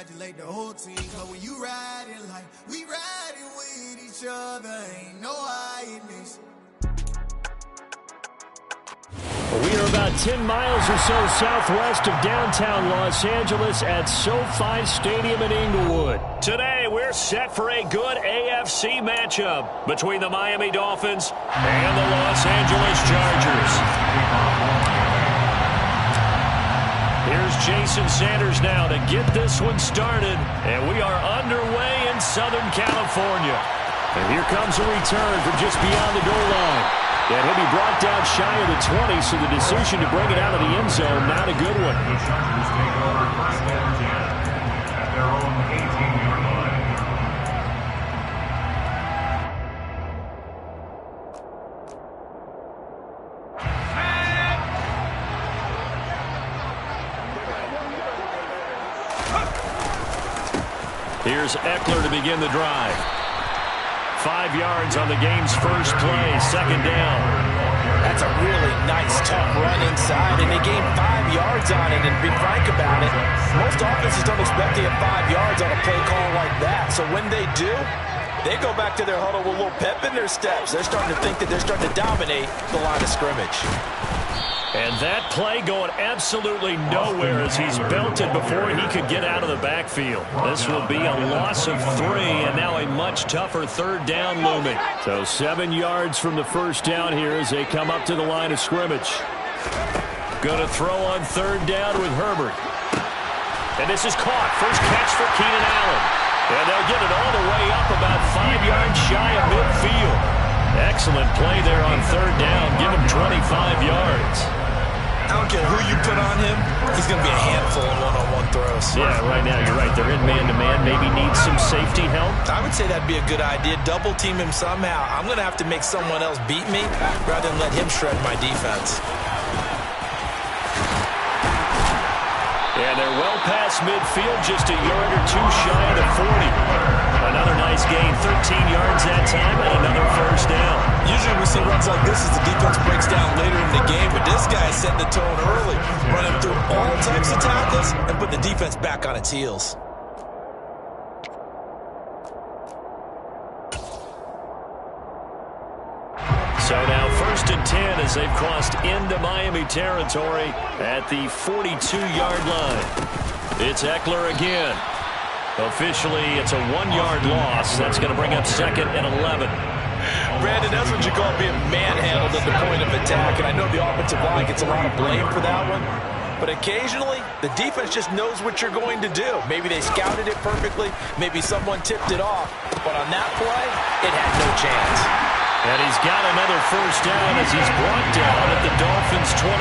congratulate the whole team. Cause when you riding like we riding with each other, ain't no hiding this. We are about 10 miles or so southwest of downtown Los Angeles at SoFi Stadium in Inglewood. Today, we're set for a good AFC matchup between the Miami Dolphins and the Los Angeles Chargers. Here's Jason Sanders now to get this one started, and we are underway in Southern California. And here comes a return from just beyond the goal line. And he'll be brought down shy of the 20, so the decision to bring it out of the end zone, not a good one. The Chargers take over first and 10 at their own 18-yard line. Here's Eckler to begin the drive. 5 yards on the game's first play, second down. That's a really nice, tough run inside, and they gained 5 yards on it. And to be frank about it, most offenses don't expect to get 5 yards on a play call like that. So when they do, they go back to their huddle with a little pep in their steps. They're starting to think that they're starting to dominate the line of scrimmage. And that play going absolutely nowhere as he's belted before he could get out of the backfield. This will be a loss of 3, and now a much tougher third down looming. So 7 yards from the first down here as they come up to the line of scrimmage. Going to throw on third down with Herbert. And this is caught. First catch for Keenan Allen. And they'll get it all the way up about 5 yards shy of midfield. Excellent play there on third down. Give him 25 yards. I don't care who you put on him, he's going to be a handful in one-on-one throws. Yeah, right now you're right. They're in man-to-man. Maybe need some safety help. I would say that'd be a good idea. Double team him somehow. I'm going to have to make someone else beat me rather than let him shred my defense. And they're well past midfield, just a yard or two shy of the 40. Another nice gain, 13 yards that time, and another first down. Usually we see runs like this as the defense breaks down later in the game, but this guy set the tone early, running through all types of tackles and put the defense back on its heels. So now first and 10 as they've crossed into Miami territory at the 42-yard line. It's Eckler again. Officially, it's a 1-yard loss. That's going to bring up second and 11. Brandon, that's what you call being manhandled at the point of attack, and I know the offensive line gets a lot of blame for that one. But occasionally, the defense just knows what you're going to do. Maybe they scouted it perfectly. Maybe someone tipped it off. But on that play, it had no chance. And he's got another first down as he's brought down at the Dolphins' 23.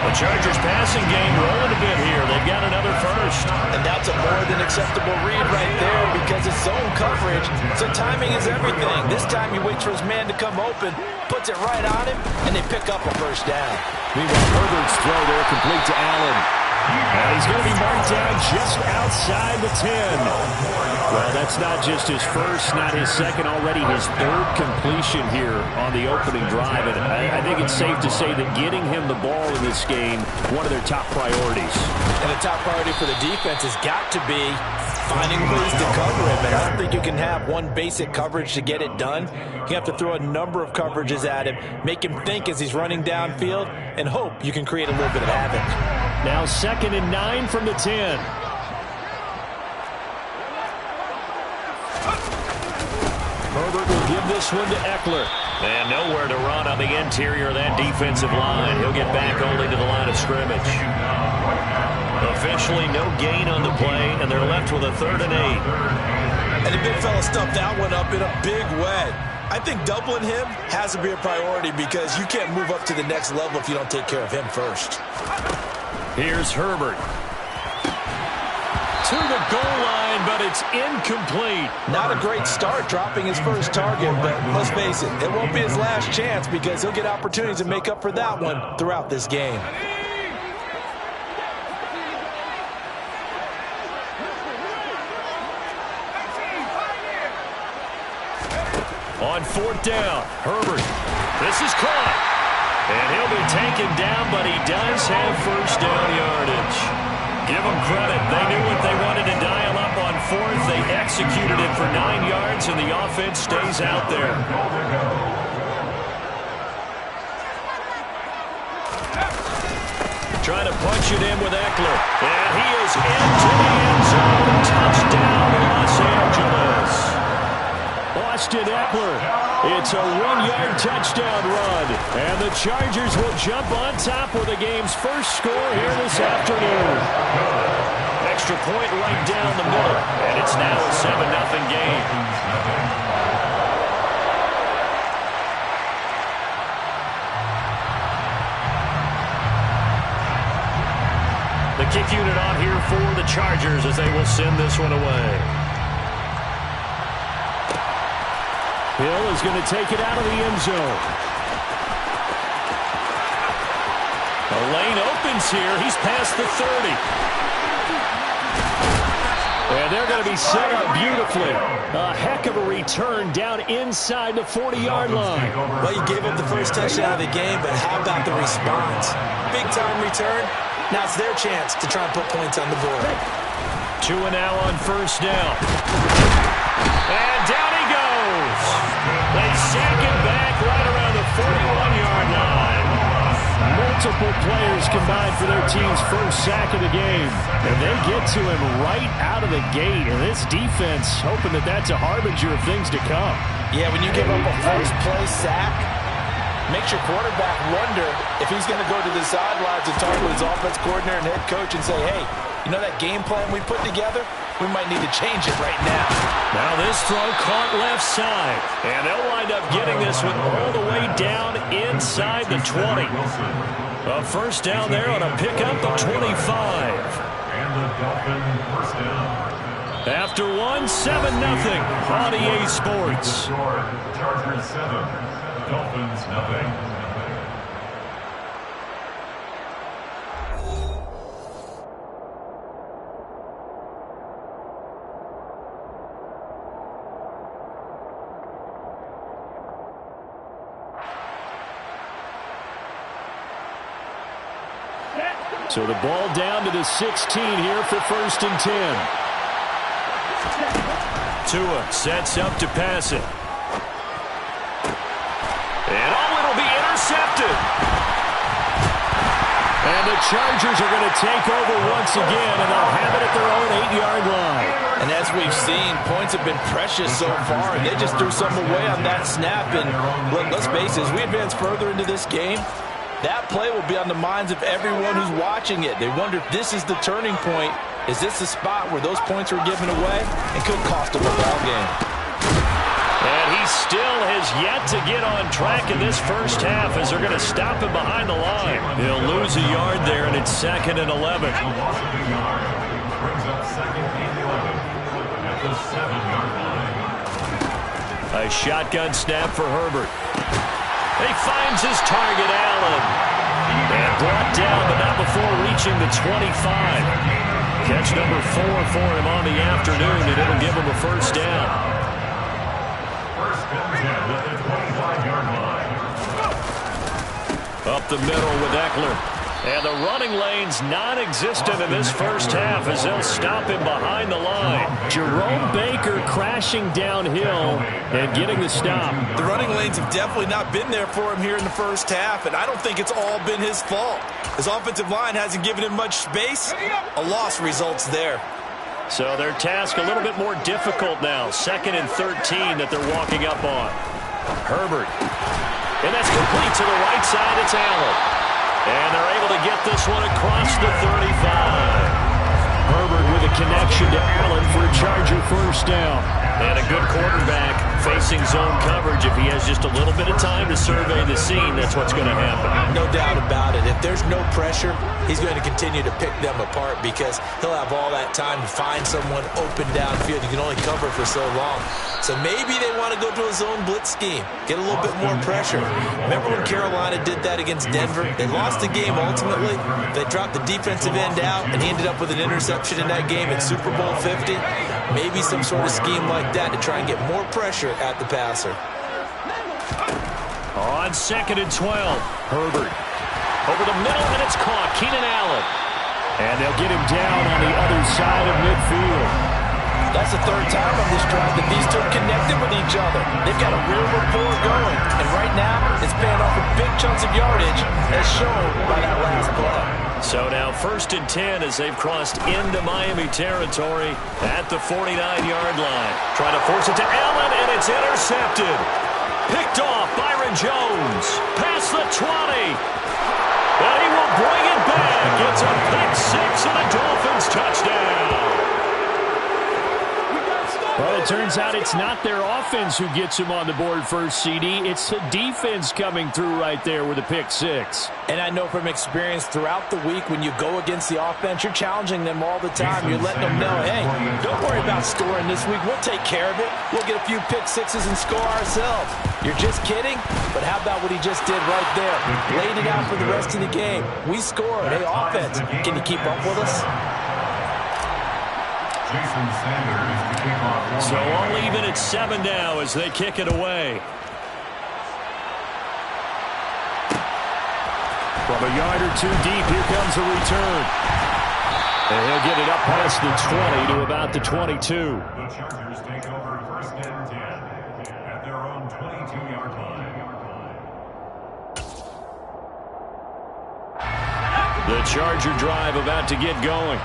The Chargers passing game rolling a bit here. They've got another first. And that's a more than acceptable read right there because it's zone coverage, so timing is everything. This time he waits for his man to come open, puts it right on him, and they pick up a first down. Meanwhile, Herbert's throw there complete to Allen. And he's going to be marked down just outside the 10. Well, that's not just his first, not his second, already his third completion here on the opening drive. And I think it's safe to say that getting him the ball in this game, one of their top priorities. And the top priority for the defense has got to be finding ways to cover him. And I don't think you can have one basic coverage to get it done. You have to throw a number of coverages at him, make him think as he's running downfield, and hope you can create a little bit of havoc. Now second and 9 from the 10. Herbert will give this one to Eckler. And nowhere to run on the interior of that defensive line. He'll get back only to the line of scrimmage. Officially no gain on the play, and they're left with a 3rd and 8. And the big fella stuffed that one up in a big way. I think doubling him has to be a priority because you can't move up to the next level if you don't take care of him first. Here's Herbert. To the goal line, but it's incomplete. Not a great start dropping his first target, but let's face it, it won't be his last chance because he'll get opportunities to make up for that one throughout this game. On 4th down, Herbert. This is caught. And he'll be taken down, but he does have first down yardage. Give them credit. They knew what they wanted to dial up on fourth. They executed it for 9 yards, and the offense stays out there. Trying to punch it in with Eckler. And he is into the end zone. Touchdown, Los Angeles. Austin Eckler. It's a 1-yard touchdown run. And the Chargers will jump on top with the game's first score here this afternoon. Extra point right down the middle. And it's now a 7-0 game. The kick unit on here for the Chargers as they will send this one away. Hill is going to take it out of the end zone. The lane opens here. He's past the 30. And they're going to be set up beautifully. A heck of a return down inside the 40-yard line. Well, you gave up the first touchdown of the game, but how about the response? Big-time return. Now it's their chance to try and put points on the board. Tua now on first down. And down he goes. They sack it back right around the 41-yard line. Multiple players combined for their team's first sack of the game. And they get to him right out of the gate. And this defense hoping that that's a harbinger of things to come. Yeah, when you give up a first-play sack, makes your quarterback wonder if he's going to go to the sidelines and talk to his offense coordinator and head coach and say, hey, you know that game plan we put together? We might need to change it right now. Now this throw caught left side. And they'll wind up getting this one all the way down inside the 20. A first down there on a pickup of 25. And the Dolphin first down. After 1, 7-0 on EA Sports. Chargers 7, Dolphins nothing. So the ball down to the 16 here for 1st and 10. Tua sets up to pass it. And it'll be intercepted. And the Chargers are going to take over once again, and they'll have it at their own 8-yard line. And as we've seen, points have been precious so far, and they just threw some away on that snap. And let's face it, as we advance further into this game, that play will be on the minds of everyone who's watching it. They wonder if this is the turning point. Is this the spot where those points were given away and could cost them a ball game? And he still has yet to get on track in this first half as they're going to stop him behind the line. He'll lose a yard there, and it's 2nd and 11. Brings up 2nd and 11 at the 7-yard line. A shotgun snap for Herbert. He finds his target, Allen. And brought down, but not before reaching the 25. Catch number 4 for him on the afternoon, and it'll give him a first down. First and 10 at the 25-yard line. Up the middle with Eckler. And the running lane's non-existent in this first half as they'll stop him behind the line. Jerome Baker crashing downhill and getting the stop. The running lanes have definitely not been there for him here in the first half, and I don't think it's all been his fault. His offensive line hasn't given him much space. A loss results there. So their task a little bit more difficult now. 2nd and 13 that they're walking up on. Herbert. And that's complete to the right side. It's Allen. And they're able to get this one across the 35. Herbert with a connection to Allen for a Charger first down. And a good quarterback facing zone coverage. If he has just a little bit of time to survey the scene, that's what's going to happen. No doubt about it. If there's no pressure, he's going to continue to pick them apart because he'll have all that time to find someone open downfield. You can only cover for so long. So maybe they want to go to a zone blitz scheme, get a little bit more pressure. Remember when Carolina did that against Denver? They lost the game ultimately. They dropped the defensive end out, and he ended up with an interception in that game in Super Bowl 50. Maybe some sort of scheme like that to try and get more pressure at the passer. On 2nd and 12, Herbert. Over the middle, and it's caught. Keenan Allen. And they'll get him down on the other side of midfield. That's the third time on this drive that these two are connected with each other. They've got a real rapport going. And right now, it's paying off with big chunks of yardage, as shown by that last play. So now 1st and 10 as they've crossed into Miami territory at the 49-yard line. Trying to force it to Allen, and it's intercepted. Picked off Byron Jones. Past the 20. And he will bring it back. It's a pick-6 and a Dolphins touchdown. Well, it turns out it's not their offense who gets him on the board first, CD. It's the defense coming through right there with a pick-6. And I know from experience throughout the week, when you go against the offense, you're challenging them all the time. You're letting them know, hey, don't worry about scoring this week. We'll take care of it. We'll get a few pick-6s and score ourselves. You're just kidding? But how about what he just did right there? Laid it out for the rest of the game. We scored. Hey, offense, can you keep up with us? So all even at 7 now as they kick it away. From a yard or two deep, here comes a return. And he'll get it up past the 20 to about the 22. The Chargers take over 1st and 10 at their own 22-yard line. The Charger drive about to get going.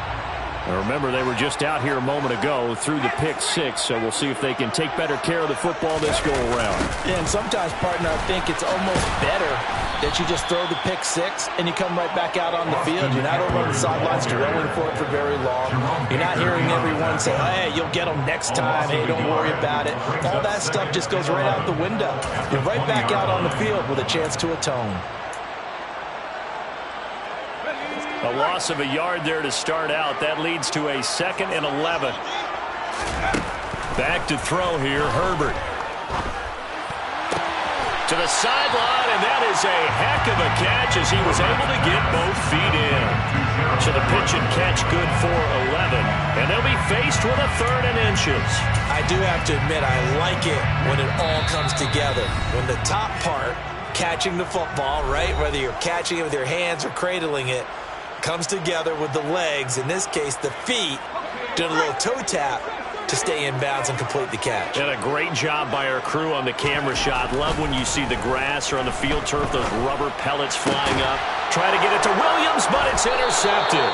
Now remember, they were just out here a moment ago through the pick-6, so we'll see if they can take better care of the football this go-around. Yeah, and sometimes, partner, I think it's almost better that you just throw the pick-6 and you come right back out on the field. You're not over on the sidelines drilling for it for very long. You're not hearing everyone say, hey, you'll get them next time. Hey, don't worry about it. All that stuff just goes right out the window. You're right back out on the field with a chance to atone. A loss of a yard there to start out. That leads to a 2nd and 11. Back to throw here, Herbert. To the sideline, and that is a heck of a catch as he was able to get both feet in. So the pitch and catch good for 11. And they'll be faced with a 3rd and inches. I do have to admit, I like it when it all comes together. When the top part, catching the football, right, whether you're catching it with your hands or cradling it, comes together with the legs, in this case the feet, doing a little toe tap to stay in bounds and complete the catch. And a great job by our crew on the camera shot. Love when you see the grass or on the field turf, those rubber pellets flying up. Try to get it to Williams, but it's intercepted.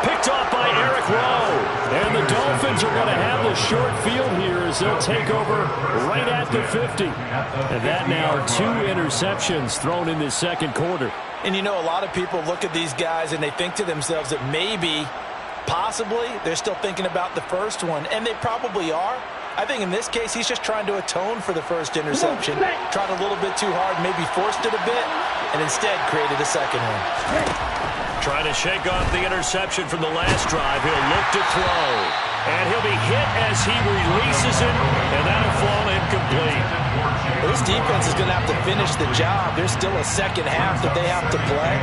Picked off by Eric Rowe. And the Dolphins are going to have the short field here as they'll take over right at the 50. And that now 2 interceptions thrown in this 2nd quarter. And you know, a lot of people look at these guys and they think to themselves that maybe, possibly, they're still thinking about the first one. And they probably are. I think in this case, he's just trying to atone for the first interception. Tried a little bit too hard, maybe forced it a bit, and instead created a second one. Trying to shake off the interception from the last drive. He'll look to throw. And he'll be hit as he releases it, and that'll fall incomplete. Well, this defense is going to have to finish the job. There's still a second half that they have to play.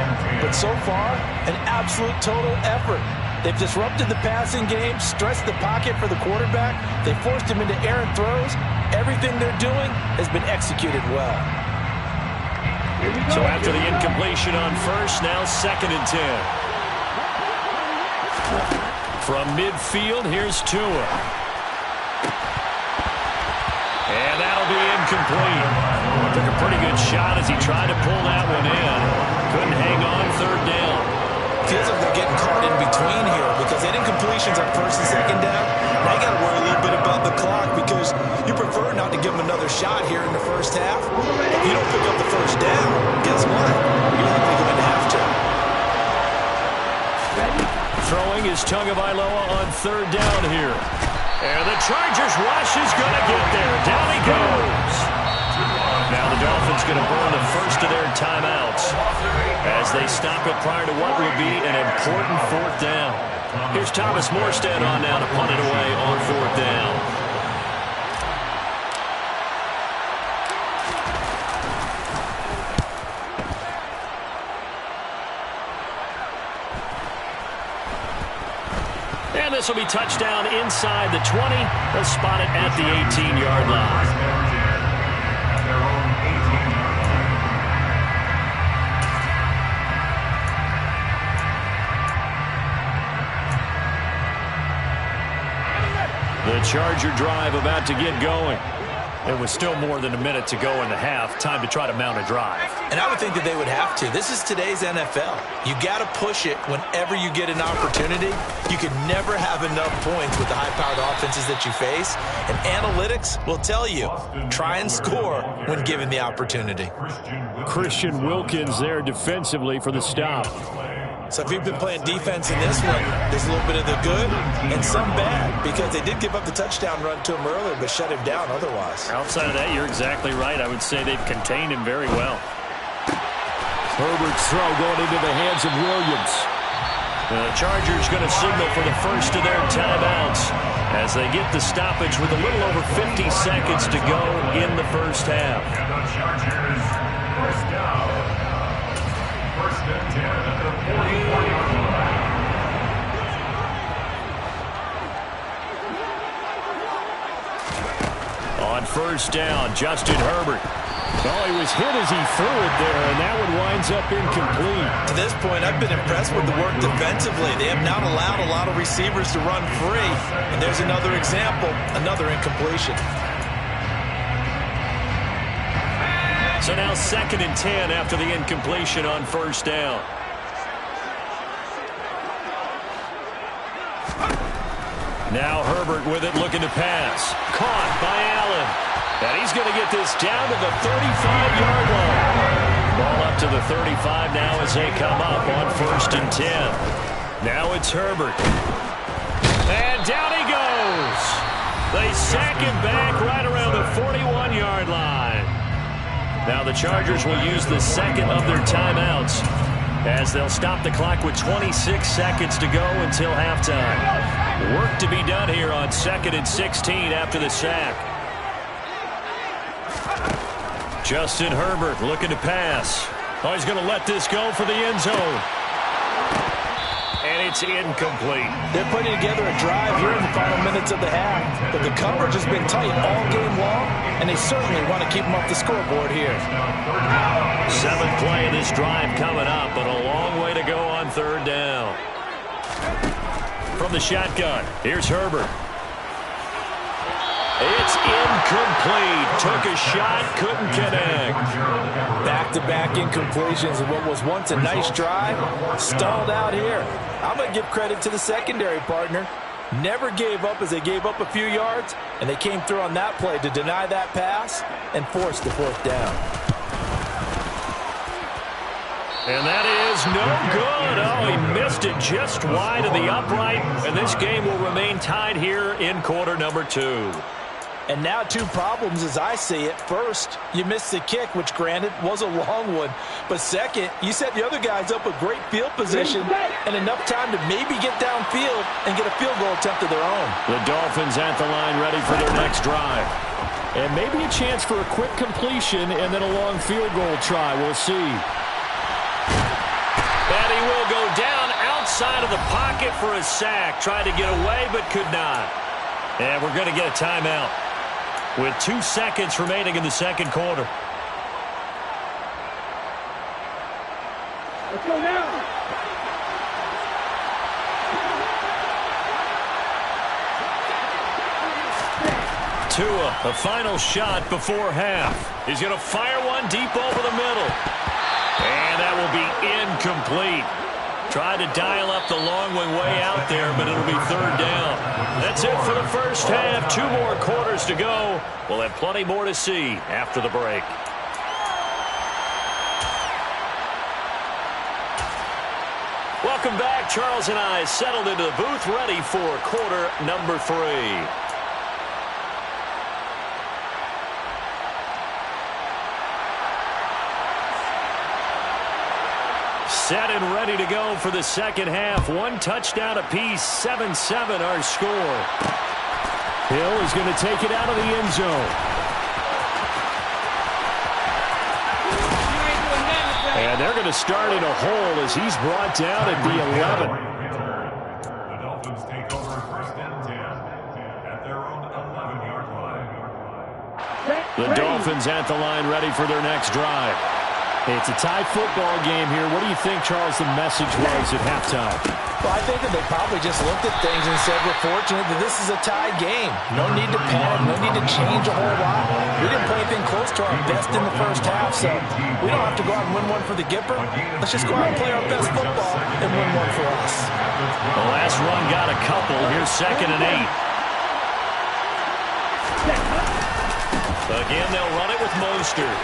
But so far, an absolute total effort. They've disrupted the passing game, stressed the pocket for the quarterback. They forced him into errant throws. Everything they're doing has been executed well. So after the incompletion on first, now 2nd and 10. From midfield, here's Tua. And that'll be incomplete. Took a pretty good shot as he tried to pull that one in. Couldn't hang on 3rd down. Feels like they're getting caught in between here because they had incompletions on 1st and 2nd down. Now you got to worry a little bit about the clock because you prefer not to give them another shot here in the first half. If you don't pick up the 1st down, guess what? You're likely going to have to. Throwing is Tagovailoa on 3rd down here. And the Chargers rush is going to get there. Down he goes. Now the Dolphins going to burn the first of their timeouts as they stop it prior to what will be an important 4th down. Here's Thomas Morstead on now to punt it away on 4th down. And this will be touchdown inside the 20. They'll spot it at the 18-yard line. Charger drive about to get going. There was still more than a minute to go in the half. Time to try to mount a drive. And I would think that they would have to. This is today's NFL. You got to push it whenever you get an opportunity. You can never have enough points with the high-powered offenses that you face. And analytics will tell you, try and score when given the opportunity. Christian Wilkins there defensively for the stop. So if you've been playing defense in this one, there's a little bit of the good and some bad, because they did give up the touchdown run to him earlier, but shut him down otherwise. Outside of that, you're exactly right. I would say they've contained him very well. Herbert's throw going into the hands of Williams. The Chargers going to signal for the first of their timeouts as they get the stoppage with a little over 50 seconds to go in the first half. And the Chargers, first down. First and 10 at the 44-yard line. On first down, Justin Herbert. Oh, he was hit as he threw it there, and that one winds up incomplete. To this point, I've been impressed with the work defensively. They have not allowed a lot of receivers to run free. And there's another example, another incompletion. So now 2nd and 10 after the incompletion on first down. Now Herbert with it, looking to pass. Caught by Allen. And he's going to get this down to the 35-yard line. Ball up to the 35 now as they come up on 1st and 10. Now it's Herbert. And down he goes. They sack him back right around the 41-yard line. Now the Chargers will use the second of their timeouts as they'll stop the clock with 26 seconds to go until halftime. Work to be done here on 2nd and 16 after the sack. Justin Herbert looking to pass. Oh, he's going to let this go for the end zone. And it's incomplete. They're putting together a drive here in the final minutes of the half, but the coverage has been tight all game long, and they certainly want to keep them off the scoreboard here. 7th play of this drive coming up, but a long way to go on 3rd down. From the shotgun, here's Herbert. It's incomplete. Took a shot, couldn't connect. Back-to-back incompletions of what was once a nice drive. Stalled out here. I'm going to give credit to the secondary partner. Never gave up as they gave up a few yards, and they came through on that play to deny that pass and force the 4th down. And that is no good. Oh, he missed it just wide of the upright, and this game will remain tied here in quarter number 2. And now 2 problems as I see it. First, you missed the kick, which granted was a long one. But second, you set the other guys up with great field position and enough time to maybe get downfield and get a field goal attempt of their own. The Dolphins at the line ready for their next drive. And maybe a chance for a quick completion and then a long field goal try. We'll see. And he will go down outside of the pocket for a sack. Tried to get away but could not. And we're going to get a timeout with 2 seconds remaining in the 2nd quarter. Let's go now. Tua, the final shot before half. He's going to fire one deep over the middle. And that will be incomplete. Tried to dial up the long one way out there, but it'll be 3rd down. That's it for the first half. 2 more quarters to go. We'll have plenty more to see after the break. Welcome back. Charles and I settled into the booth, ready for quarter number 3. Set and ready to go for the 2nd half. 1 touchdown apiece, 7-7 our score. Hill is going to take it out of the end zone. And they're going to start in a hole as he's brought down at the 11. The Dolphins take over 1st and 10 at their own 11-yard line. The Dolphins at the line ready for their next drive. It's a tie football game here. What do you think, Charles, the message was at halftime? Well, I think that they probably just looked at things and said, we're fortunate that this is a tied game. No need to panic, no need to change a whole lot. We didn't play anything close to our best in the first half, so we don't have to go out and win one for the Gipper. Let's just go out and play our best football and win one for us. The last run got a couple. Here's 2nd and 8. Again, they'll run it with Mostert.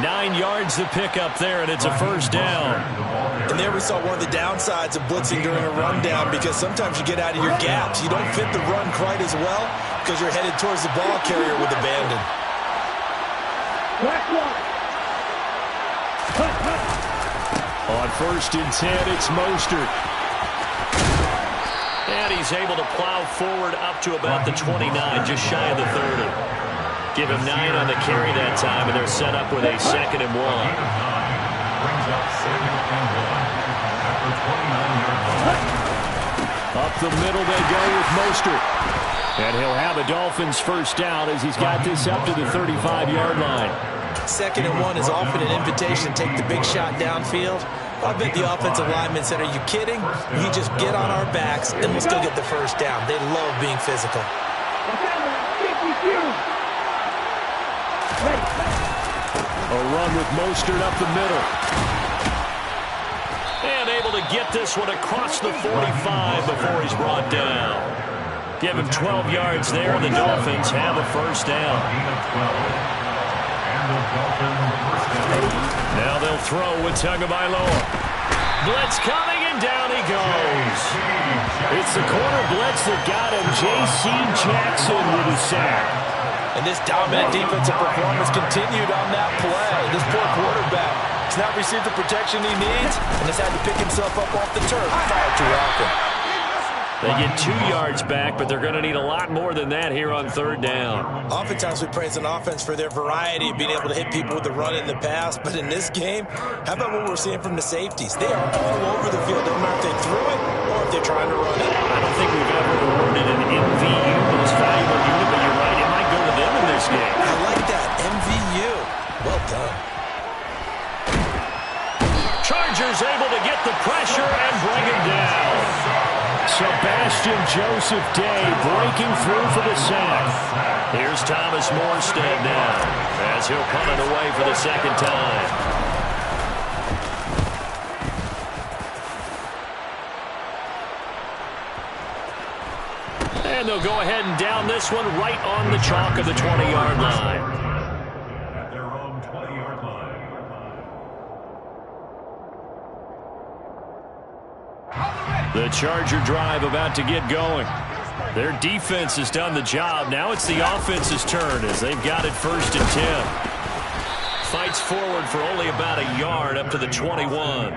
9 yards to pick up there, and it's a first down. And there we saw one of the downsides of blitzing during a rundown, because sometimes you get out of your gaps. You don't fit the run quite as well because you're headed towards the ball carrier with abandon. On 1st and 10, it's Mostert. And he's able to plow forward up to about the 29, just shy of the 30. Give him 9 on the carry that time, and they're set up with a 2nd and 1. Brings up 2nd and 1 at the 29-yard line. Up the middle they go with Mostert. And he'll have a Dolphins first down as he's got this up to the 35-yard line. 2nd and 1 is often an invitation to take the big shot downfield. I bet the offensive linemen said, are you kidding? You just get on our backs and we'll still get the first down. They love being physical. A run with Mostert up the middle. And able to get this one across the 45 before he's brought down. Give him 12 yards there, and the Dolphins have a first down. Now they'll throw with Tagovailoa. Blitz coming, and down he goes. It's the corner blitz that got him. J.C. Jackson with a sack. And this dominant defensive performance continued on that play. This poor quarterback has not received the protection he needs and has had to pick himself up off the turf far too often. They get 2 yards back, but they're going to need a lot more than that here on 3rd down. Oftentimes we praise an offense for their variety of being able to hit people with the run in the pass, but in this game, how about what we're seeing from the safeties? They are all over the field, no matter if they threw it or if they're trying to run it. I don't think we've ever awarded an MVU most valuable unit, but you're right, it might go to them in this game. I like that, MVU. Well done. Chargers able to get the pressure and bring him down. Sebastian Joseph Day breaking through for the sack. Here's Thomas Morstead now as he'll punt it away for the 2nd time. And they'll go ahead and down this one right on the chalk of the 20-yard line. At their own 20-yard line. The Charger drive about to get going. Their defense has done the job. Now it's the offense's turn as they've got it 1st and 10. Fights forward for only about a yard up to the 21.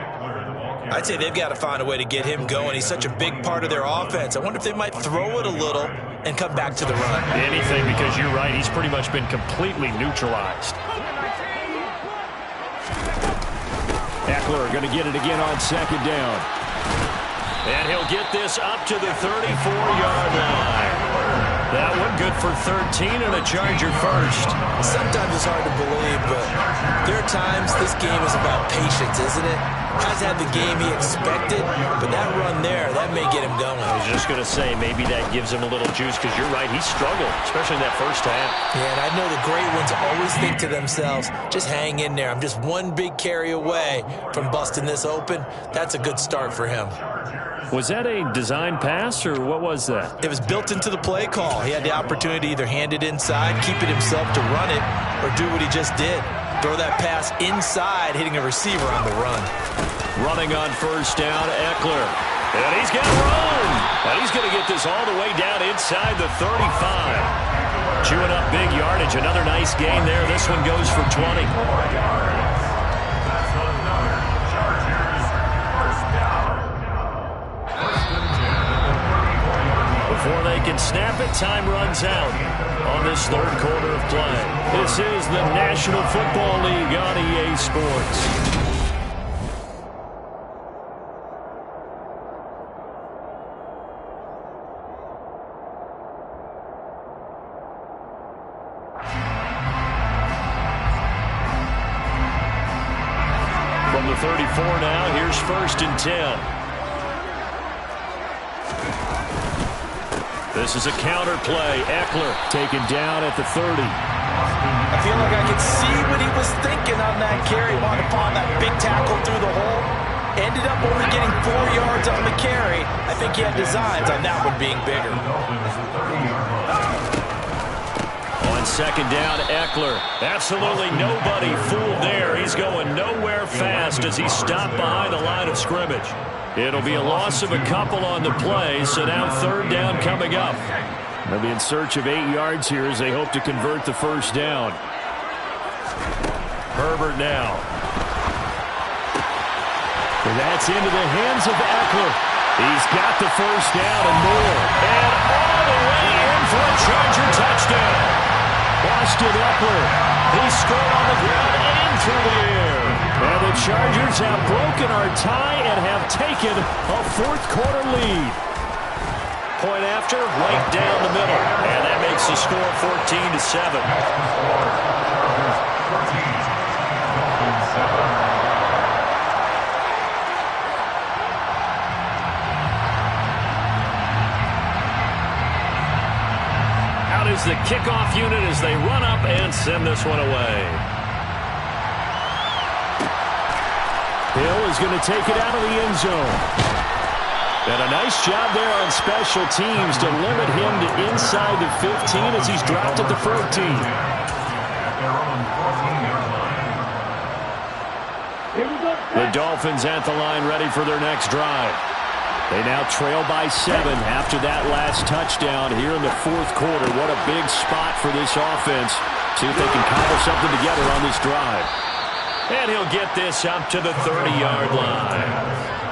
I'd say they've got to find a way to get him going. He's such a big part of their offense. I wonder if they might throw it a little and come back to the run. Anything, because you're right, he's pretty much been completely neutralized. Eckler going to get it again on 2nd down. And he'll get this up to the 34-yard line. That one good for 13 and a Charger first. Sometimes it's hard to believe, but there are times this game is about patience, isn't it? Hasn't had the game he expected, but that run there, that may get him going. I was just going to say, maybe that gives him a little juice, because you're right, he struggled, especially in that first half. Yeah, and I know the great ones always think to themselves, just hang in there. I'm just one big carry away from busting this open. That's a good start for him. Was that a design pass, or what was that? It was built into the play call. He had the opportunity to either hand it inside, keep it himself to run it, or do what he just did. Throw that pass inside, hitting a receiver on the run. Running on 1st down, Eckler. And he's got room. And he's going to get this all the way down inside the 35. Chewing up big yardage. Another nice gain there. This one goes for 20. Before they can snap it, time runs out on this 3rd quarter of play. This is the National Football League on EA Sports. the 34 now. Here's 1st and 10. This is a counter play. Eckler taken down at the 30. I feel like I could see what he was thinking on that carry. Wanted to pawn that big tackle through the hole. Ended up only getting 4 yards on the carry. I think he had designs on that one being bigger. On 2nd down, Eckler. Absolutely nobody fooled there. He's going nowhere fast as he stopped behind the line of scrimmage. It'll be a loss of a couple on the play, so now 3rd down coming up. They'll be in search of 8 yards here as they hope to convert the 1st down. Herbert now. And that's into the hands of Eckler. He's got the 1st down and more. And all the way in for a Charger touchdown. Austin Eckler. He's scored on the ground and through the air. And the Chargers have broken our tie and have taken a 4th quarter lead. Point after, right down the middle. And that makes the score 14-7. Out is the kickoff unit as they run up and send this one away. Hill is going to take it out of the end zone. And a nice job there on special teams to limit him to inside the 15 as he's dropped at the 14. The Dolphins at the line ready for their next drive. They now trail by 7 after that last touchdown here in the 4th quarter. What a big spot for this offense. See if they can cobble something together on this drive. And he'll get this up to the 30-yard line.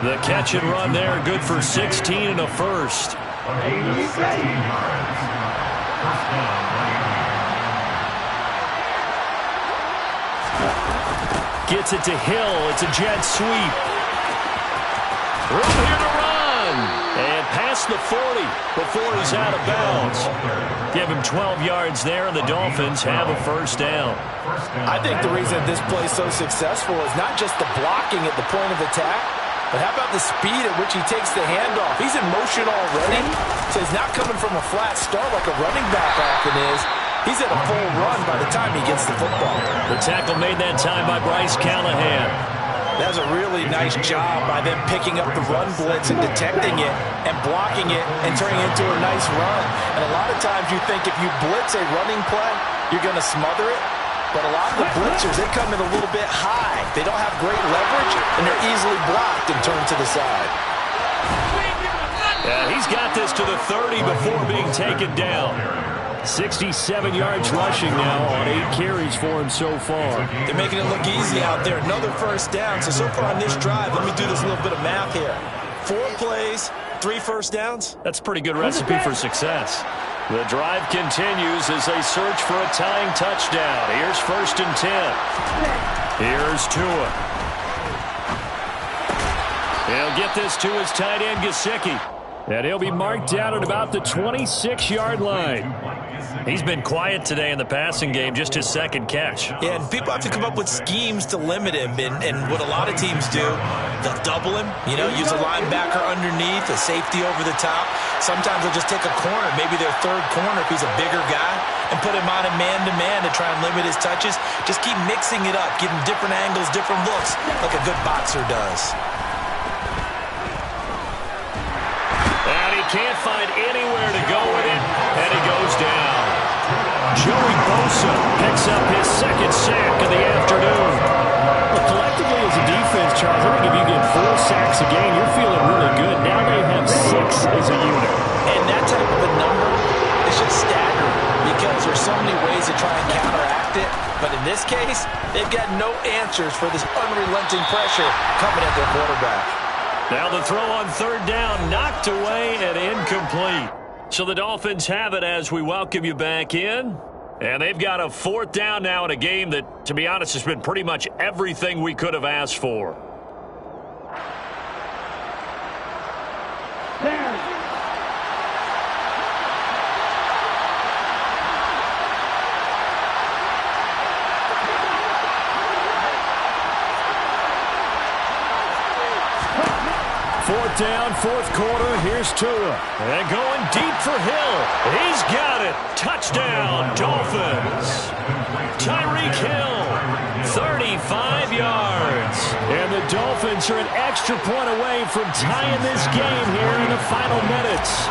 The catch and run there, good for 16 and a 1st. Gets it to Hill. It's a jet sweep. Room here to run. And past the 40 before he's out of bounds. Give him 12 yards there, and the Dolphins have a 1st down. I think the reason this play is so successful is not just the blocking at the point of attack, but how about the speed at which he takes the handoff? He's in motion already, so he's not coming from a flat start like a running back often is. He's at a full run by the time he gets the football. The tackle made that time by Bryce Callahan. That's a really nice job by them picking up the run blitz and detecting it and blocking it and turning it into a nice run. And a lot of times you think if you blitz a running play, you're going to smother it. But a lot of the blitzers, they come in a little bit high. They don't have great leverage, and they're easily blocked and turned to the side. Yeah, he's got this to the 30 before being taken down. 67 yards rushing now on 8 carries for him so far. They're making it look easy out there. Another 1st down. So far on this drive, let me do this little bit of math here. 4 plays, 3 1st downs. That's a pretty good recipe for success. The drive continues as they search for a tying touchdown. Here's 1st and 10. Here's Tua. He'll get this to his tight end, Gesicki. And he'll be marked down at about the 26-yard line. He's been quiet today in the passing game, just his 2nd catch. Yeah, and people have to come up with schemes to limit him. And what a lot of teams do, they'll double him, use a linebacker underneath, a safety over the top. Sometimes they'll just take a corner, maybe their 3rd corner if he's a bigger guy, and put him on a man-to-man to try and limit his touches. Just keep mixing it up, give him different angles, different looks, like a good boxer does. Can't find anywhere to go with it, and he goes down. Joey Bosa picks up his 2nd sack of the afternoon. Well, collectively as a defense, Charles, I think if you get 4 sacks a game, you're feeling really good. Now they have 6 as a unit. And that type of a number is just staggering because there's so many ways to try and counteract it. But in this case, they've got no answers for this unrelenting pressure coming at their quarterback. Now the throw on 3rd down, knocked away and incomplete. So the Dolphins have it as we welcome you back in. And they've got a 4th down now in a game that, to be honest, has been pretty much everything we could have asked for. down, fourth quarter. Here's Tua. And going deep for Hill. He's got it. Touchdown, Dolphins. Tyreek Hill, 35 yards. And the Dolphins are an extra point away from tying this game here in the final minutes.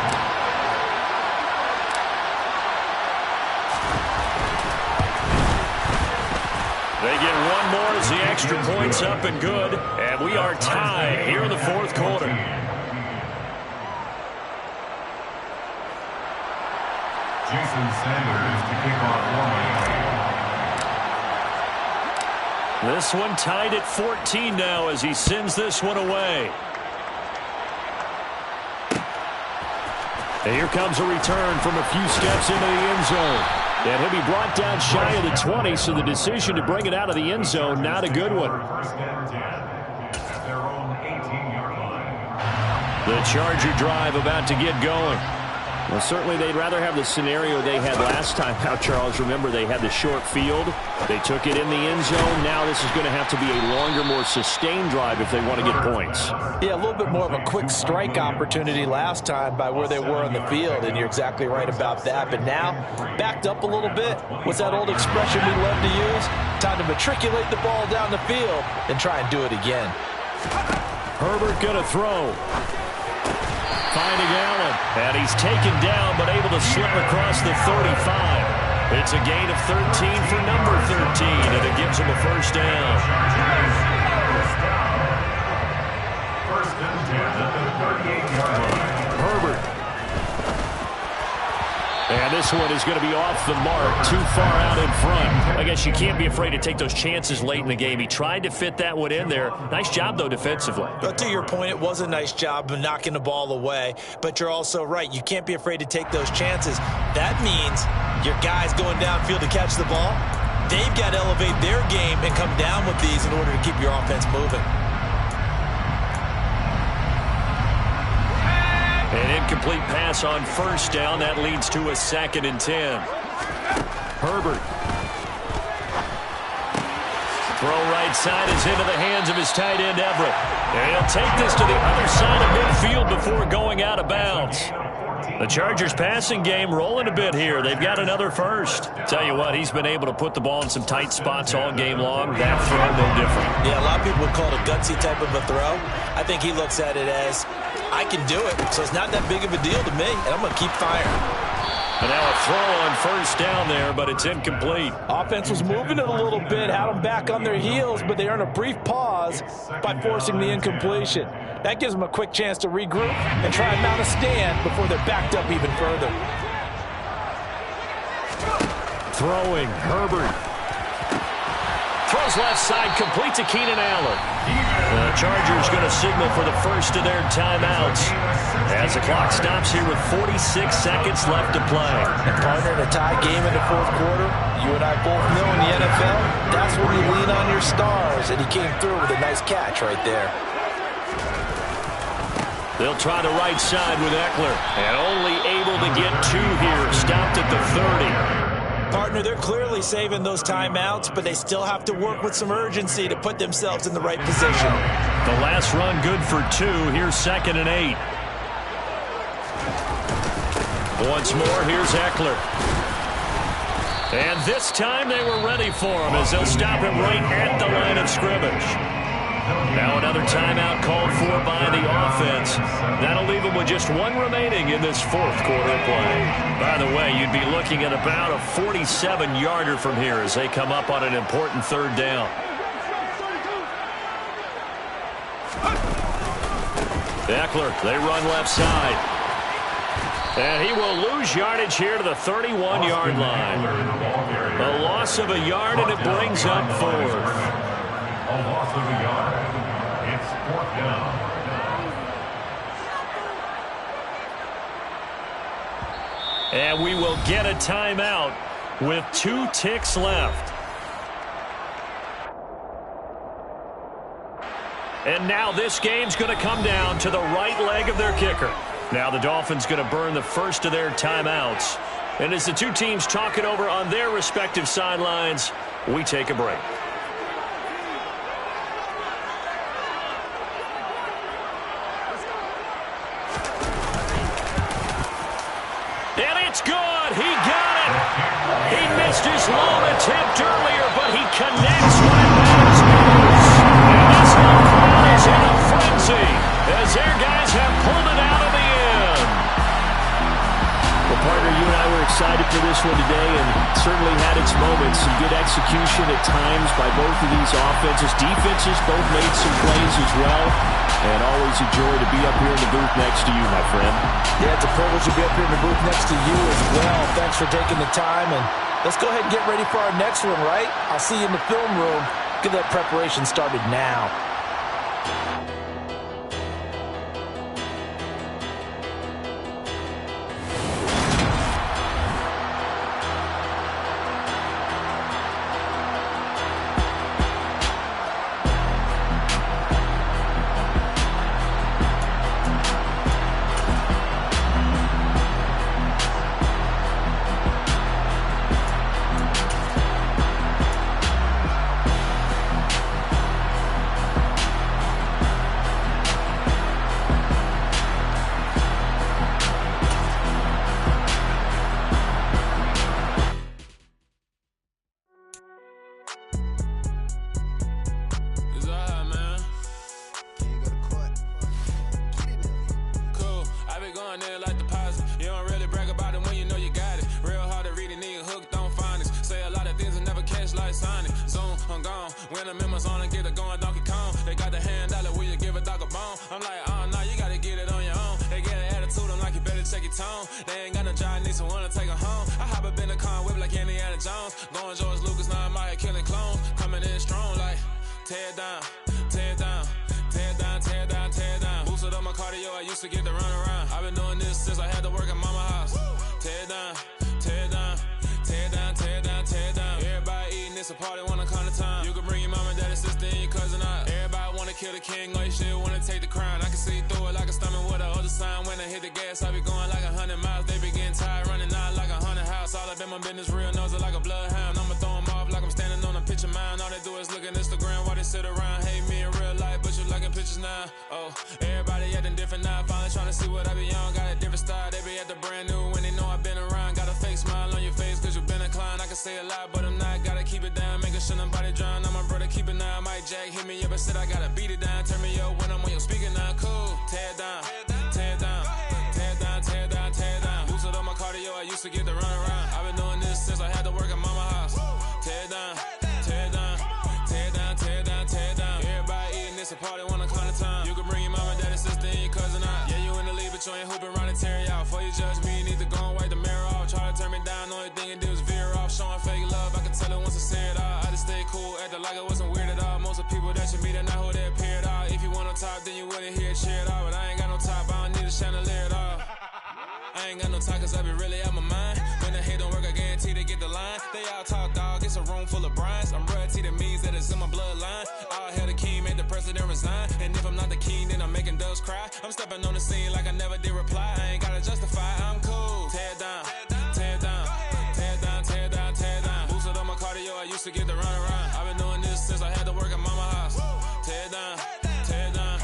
They get one more as the extra point's up and good. And we are tied here in the fourth quarter. Jason Sanders to kick off This one tied at 14 now as he sends this one away. And here comes a return from a few steps into the end zone. And he'll be brought down shy of the 20, so the decision to bring it out of the end zone, not a good one. The Charger drive about to get going. Well, certainly they'd rather have the scenario they had last time out, Charles. Remember, they had the short field. They took it in the end zone. Now this is going to have to be a longer, more sustained drive if they want to get points. Yeah, a little bit more of a quick strike opportunity last time by where they were on the field, and you're exactly right about that. But now, backed up a little bit. What's that old expression we love to use? Time to matriculate the ball down the field and try and do it again. Herbert going to throw. Finding Allen, and he's taken down but able to slip across the 35. It's a gain of 13 for number 13, and it gives him a first down. First and 10 at the 38-yard line. Herbert. And this one is going to be off the mark, too far out in front. I guess you can't be afraid to take those chances late in the game. He tried to fit that one in there. Nice job, though, defensively. But to your point, it was a nice job of knocking the ball away. But you're also right. You can't be afraid to take those chances. That means your guys going downfield to catch the ball, they've got to elevate their game and come down with these in order to keep your offense moving. An incomplete pass on first down. That leads to a 2nd and 10. Herbert. Throw right side is into the hands of his tight end, Everett. And he'll take this to the other side of midfield before going out of bounds. The Chargers passing game rolling a bit here. They've got another first. Tell you what, he's been able to put the ball in some tight spots all game long. That throw, no different. Yeah, a lot of people would call it a gutsy type of a throw. I think he looks at it as, I can do it, so it's not that big of a deal to me, and I'm going to keep firing. And now a throw on first down there, but it's incomplete. Offense was moving it a little bit, had them back on their heels, but they earned a brief pause by forcing the incompletion. That gives them a quick chance to regroup and try and mount a stand before they're backed up even further. Throwing, Herbert. Throws left side, complete to Keenan Allen. The Chargers going to signal for the first of their timeouts as the clock stops here with 46 seconds left to play. And partner, in a tie game in the fourth quarter, you and I both know in the NFL, that's when you lean on your stars, and he came through with a nice catch right there. They'll try the right side with Eckler, and only able to get 2 here, stopped at the 30. Partner, they're clearly saving those timeouts, but they still have to work with some urgency to put themselves in the right position. The last run good for 2. Here's 2nd and 8. Once more, here's Eckler. And this time they were ready for him as they'll stop him right at the line of scrimmage. Now another timeout called for by the offense. That'll leave them with just 1 remaining in this fourth quarter of play. By the way, you'd be looking at about a 47-yarder from here as they come up on an important 3rd down. Eckler, they run left side. And he will lose yardage here to the 31-yard line. A loss of a yard, and it brings up 4th. A loss of a yard. It's 4th down. And we will get a timeout with 2 ticks left. And now this game's going to come down to the right leg of their kicker. Now the Dolphins going to burn the first of their timeouts. And as the 2 teams talk it over on their respective sidelines, we take a break. some good execution at times by both of these offenses. Defenses both made some plays as well. And always a joy to be up here in the booth next to you, my friend. Yeah, it's a privilege to be up here in the booth next to you as well. Thanks for taking the time. And let's go ahead and get ready for our next one, right? I'll see you in the film room. Get that preparation started now. When the members on and get it going Donkey Kong, they got the hand out like, will you give a dog a bone? I'm like, oh no, you gotta get it on your own. They get an attitude, I'm like, you better check your tone. They ain't got no job, need someone to take her home. I hop up in the car, whip like Indiana Jones. Going George Lucas, now I'm out here killing clones. Coming in strong like, tear down, tear down, tear down, tear down, tear down. Boosted up my cardio, I used to get to run around. I've been doing this since I had to work at mama house. Tear down, tear down, tear down, tear down, tear down. Everybody eating, it's a party, wanna come to time. You can bring your mama, daddy, sister, and your cousin out. Everybody wanna kill the king, or shit wanna take the crown. I can see through it like a stomach with a other sign. When I hit the gas, I be going like 100 miles. They be getting tired, running out like 100 house. All up in my business, real nose it like a bloodhound. I'ma throw them off like I'm standing on a picture mound. All they do is look at Instagram while they sit around. Hate me in real life, but you liking pictures now. Oh, everybody acting different now. Finally trying to see what I be on. Got a different style, they be at the brand new when they know I've been around. Got a fake smile on your face cause you been inclined. I can say a lot, but I'm not. Gotta keep it down, making sure nobody drown. I'm my brother, keep it now. Mike Jack hit me up and said I gotta beat it down. Turn me up when I'm on your speaker now. Cool, tear down, tear down, tear down, tear down, tear down. Boosted up my cardio, I used to get to run around. I've been doing this since I had to work at mama house. Tear down, tear down, tear down, tear down, tear down. Everybody eating, it's a party, wanna come to time. You can bring your mama, daddy, sister, and your cousin out. Yeah, you in the league, but you ain't hooping around and tear you out. Before you judge me, you need to go and wipe the mirror off. Try to turn me down, only thing you do is veer off. Showing fake love, I can tell it once I say it all. I just stay cool, acting like I wasn't weird at all. Most of the people that you meet are not who they appear at all. If you want on top, then you wouldn't hear it cheer at all. But I ain't got no top, I don't need a chandelier at all. I ain't got no talk cause I be really out my mind. When the hate don't work, I guarantee they get the line. They all talk dog, it's a room full of brines. I'm royalty, that means that it's in my bloodline. All hell the king, made the president resign. And if I'm not the king, then I'm making doves cry. I'm stepping on the scene like I never did reply. I ain't gotta justify, I'm cool. Tear down, tear down, tear down, tear down, tear down. Boosted up my cardio, I used to get to run around. I've been doing this since I had to work at mama house. Tear down, tear down,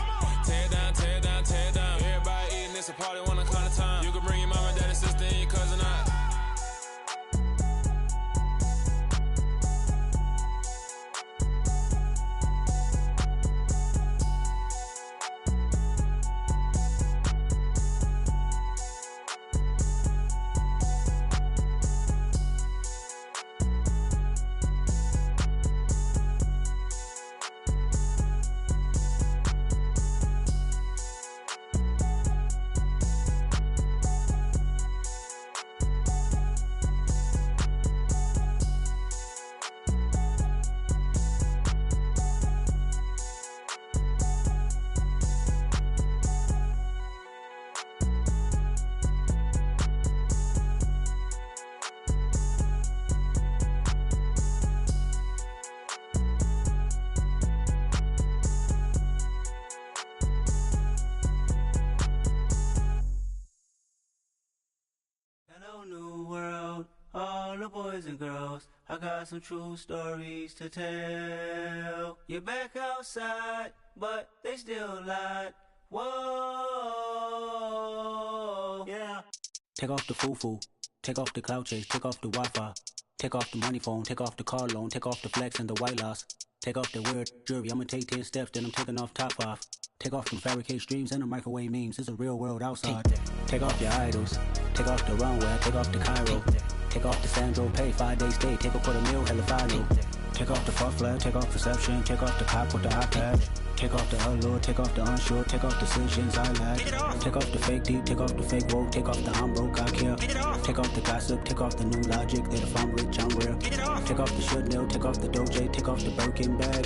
tear down, tear down, tear down. Everybody eating, it's a party, wanna come to time. You can bring your mama, daddy, sister, and your cousin out. Hello, new world, all the boys and girls. I got some true stories to tell. You're back outside, but they still lied. Whoa, yeah. Take off the foo-foo, take off the cloud chase, take off the Wi-Fi, take off the money phone, take off the car loan, take off the flex and the white loss, take off the weird jewelry. I'ma take 10 steps, then I'm taking off top off. Take off them fabricated streams and the microwave memes. It's a real world outside. Take off your idols. Take off the runway. Take off the Cairo. Take off the Sandro Pay. 5 days stay. Take a $250,000. Hella final. Take off the fuck flag. Take off perception. Take off the cop with the iPad. Take off the allure. Take off the unsure. Take off decisions I lack. Take off the fake deep. Take off the fake woke. Take off the I'm broke. I care. Take off the gossip. Take off the new logic that if I'm rich I'm real. Take off the should know. Take off the Doje. Take off the Birkin bag.